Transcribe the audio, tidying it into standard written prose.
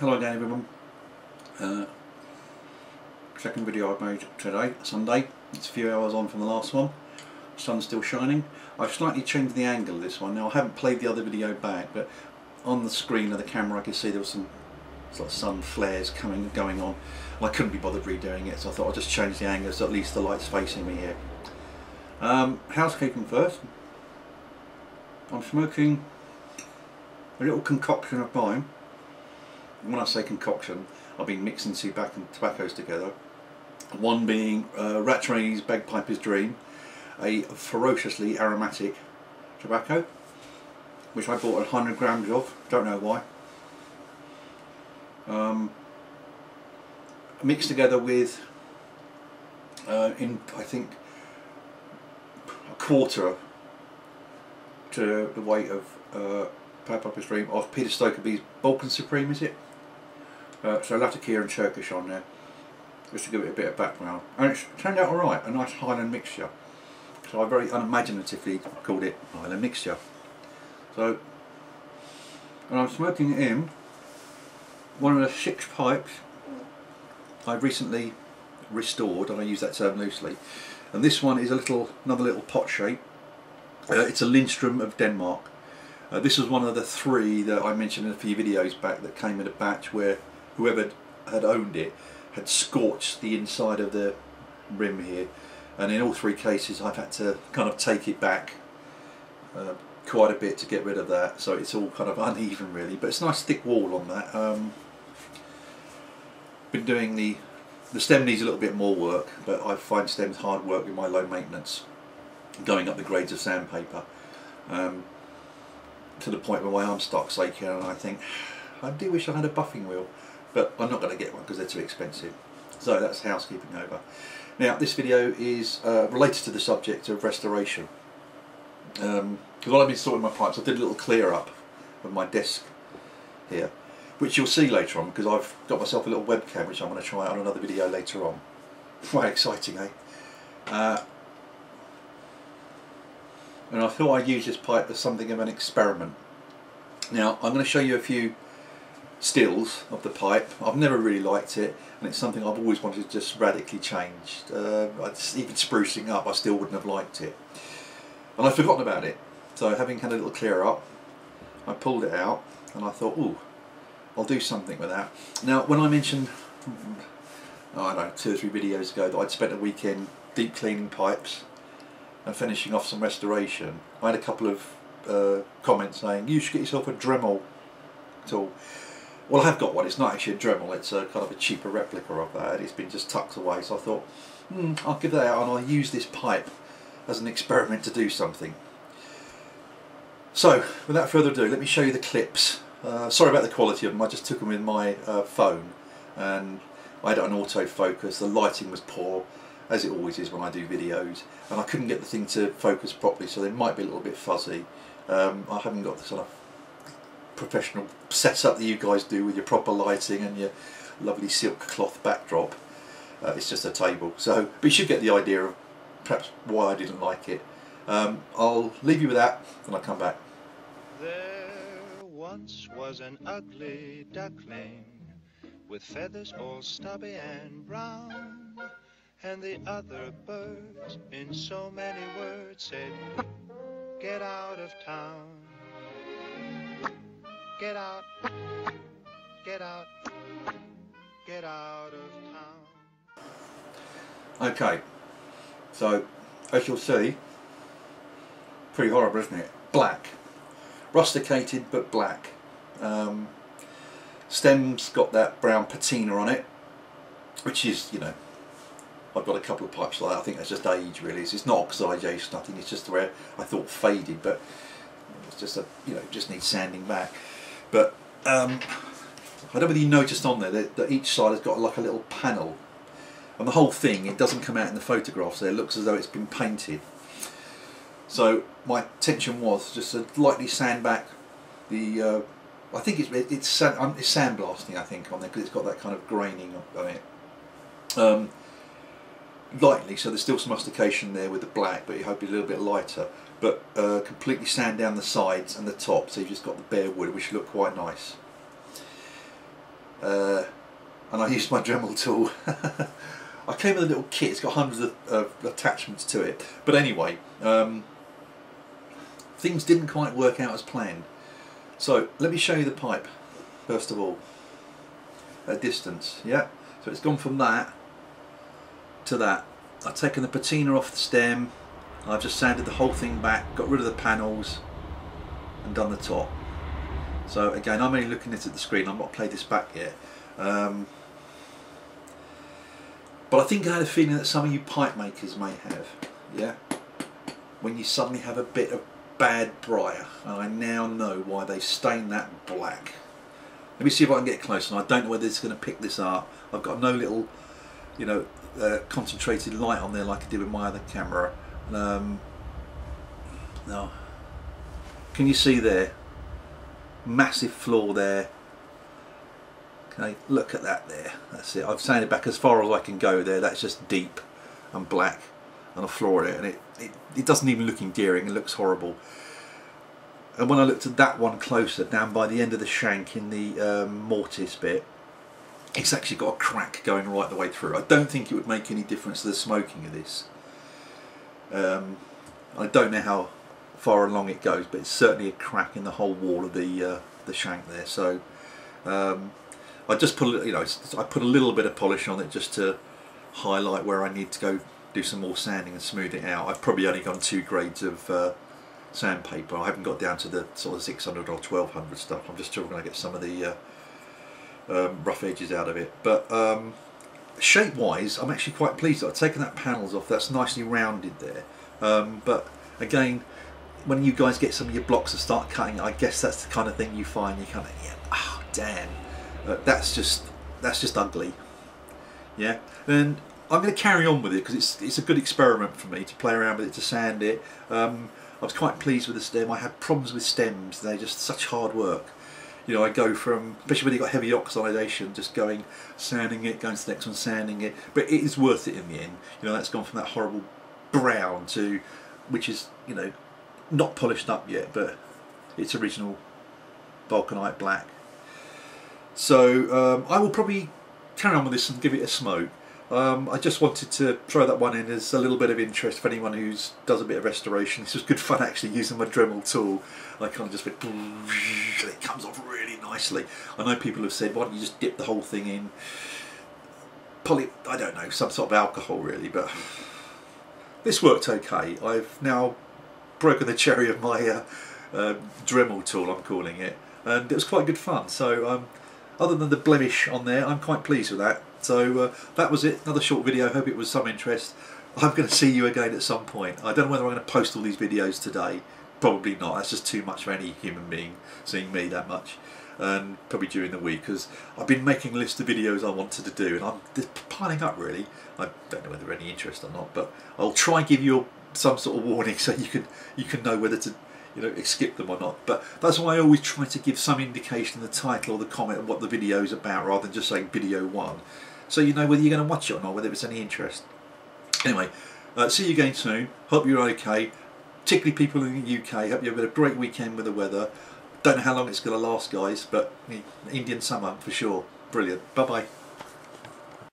Hello again everyone. Second video I've made today, Sunday. It's a few hours on from the last one. Sun's still shining. I've slightly changed the angle of this one. Now I haven't played the other video back, but on the screen of the camera I could see there was some sort of sun flares going on. And I couldn't be bothered redoing it, so I thought I'd just change the angle so at least the light's facing me here. Housekeeping first. I'm smoking a little concoction of mine. When I say concoction, I've been mixing two tobaccos together. One being Rattray's Bagpiper's Dream, a ferociously aromatic tobacco, which I bought 100 grams of, don't know why. Mixed together with, I think, a quarter to the weight of Bagpiper's Dream of Peter Stokerby's Balkan Supreme, is it? So Latakia and Turkish on there, just to give it a bit of background. And it's turned out alright, a nice Highland mixture. So I very unimaginatively called it Highland mixture. So, and I'm smoking it in one of the 6 pipes I've recently restored, and I use that term loosely. And this one is another little pot shape. It's a Lindstrom of Denmark. This was one of the 3 that I mentioned in a few videos back that came in a batch where whoever had owned it had scorched the inside of the rim here, and in all 3 cases I've had to kind of take it back quite a bit to get rid of that, so it's all kind of uneven really, but it's a nice thick wall on that. Been doing the stem needs a little bit more work, but I find stems hard work with my low maintenance, going up the grades of sandpaper. To the point where my arm starts aching and I think, I do wish I had a buffing wheel, but I'm not going to get one because they're too expensive. So that's housekeeping over. Now this video is related to the subject of restoration. Because while I've been sorting my pipes, I did a little clear up of my desk here, which you'll see later on because I've got myself a little webcam which I'm going to try on another video later on. Quite exciting, eh? And I thought I'd use this pipe as something of an experiment. Now I'm going to show you a few stills of the pipe. I've never really liked it, and it's something I've always wanted to just radically change. Even sprucing up, I still wouldn't have liked it. And I'd forgotten about it. So having had a little clear up, I pulled it out and I thought, ooh, I'll do something with that. Now when I mentioned, I don't know, 2 or 3 videos ago that I'd spent a weekend deep cleaning pipes and finishing off some restoration, I had a couple of comments saying you should get yourself a Dremel tool. Well, I have got one. It's not actually a Dremel, it's a kind of a cheaper replica of that. It's been just tucked away, so I thought I'll give that out and I'll use this pipe as an experiment to do something. So without further ado, let me show you the clips. Sorry about the quality of them, I just took them with my phone and I had it on autofocus. The lighting was poor, as it always is when I do videos, and I couldn't get the thing to focus properly, so they might be a little bit fuzzy. I haven't got the sort of professional setup that you guys do with your proper lighting and your lovely silk cloth backdrop. It's just a table, so but you should get the idea of perhaps why I didn't like it. I'll leave you with that and I'll come back. There once was an ugly duckling with feathers all stubby and brown, and the other birds in so many words said, get out of town. Get out, get out, get out of town. Okay, so as you'll see, pretty horrible, isn't it? Black, rusticated but black. Stem's got that brown patina on it, which is, you know, I've got a couple of pipes like that. I think that's just age really. It's not oxidation, nothing. It's just where I thought faded, but it's just a, you know, just needs sanding back. But I don't know whether you noticed on there that each side has got like a little panel, and the whole thing, it doesn't come out in the photographs there. It looks as though it's been painted. So my intention was just to lightly sand back the. I think it's sandblasting, I think, on there because it's got that kind of graining on it. Lightly, so there's still some rustication there with the black, but you hope it's a little bit lighter. but completely sand down the sides and the top, so you've just got the bare wood, which look quite nice. and I used my Dremel tool. I came with a little kit, it's got hundreds of attachments to it, but anyway, things didn't quite work out as planned. So let me show you the pipe first of all, at distance. Yeah, so it's gone from that to that. I've taken the patina off the stem, I've just sanded the whole thing back, got rid of the panels and done the top. So again, I'm only looking at the screen, I've not played this back yet. But I think I had a feeling that some of you pipe makers may have, yeah? When you suddenly have a bit of bad briar, and I now know why they stain that black. Let me see if I can get close, and I don't know whether it's going to pick this up. I've got no little, you know, concentrated light on there like I did with my other camera. No. Can you see there? Massive flaw there. Okay, look at that there. That's it. I've sanded back as far as I can go there. That's just deep and black and a flaw in it, and it doesn't even look endearing. It looks horrible. And when I looked at that one closer, down by the end of the shank in the mortise bit, it's actually got a crack going right the way through. I don't think it would make any difference to the smoking of this. I don't know how far along it goes, but it's certainly a crack in the whole wall of the shank there. So I just put, you know, I put a little bit of polish on it just to highlight where I need to go do some more sanding and smooth it out. I've probably only gone 2 grades of sandpaper. I haven't got down to the sort of 600 or 1200 stuff. I'm just still going to get some of the rough edges out of it. But shape wise, I'm actually quite pleased that I've taken that panels off. That's nicely rounded there. But again, when you guys get some of your blocks and start cutting, I guess that's the kind of thing you find you kind of, yeah, oh damn, that's just ugly. Yeah, and I'm going to carry on with it because it's a good experiment for me to play around with it, to sand it. I was quite pleased with the stem. I had problems with stems, they're just such hard work. You know, I go from, especially when you've got heavy oxidation, just going, sanding it, going to the next one, sanding it, but it is worth it in the end. You know, that's gone from that horrible brown to, which is, you know, not polished up yet, but it's original Vulcanite black. So I will probably carry on with this and give it a smoke. I just wanted to throw that one in as a little bit of interest for anyone who does a bit of restoration. This was good fun actually, using my Dremel tool. I kind of just went, and it comes off really nicely. I know people have said, why don't you just dip the whole thing in I don't know, some sort of alcohol really, but this worked okay. I've now broken the cherry of my Dremel tool, I'm calling it, and it was quite good fun. So other than the blemish on there, I'm quite pleased with that. So that was it, another short video. I hope it was some interest. I'm going to see you again at some point. I don't know whether I'm going to post all these videos today. Probably not, that's just too much for any human being seeing me that much. And probably during the week, because I've been making a list of videos I wanted to do, and I'm piling up really. I don't know whether they're any interest or not, but I'll try and give you some sort of warning so you can know whether to, you know, skip them or not. But that's why I always try to give some indication in the title or the comment of what the video is about, rather than just saying video 1, so you know whether you're going to watch it or not, whether it's any interest. Anyway, see you again soon. Hope you're okay. Particularly people in the UK, hope you've had a great weekend with the weather. Don't know how long it's going to last, guys, but Indian summer for sure. Brilliant. Bye bye.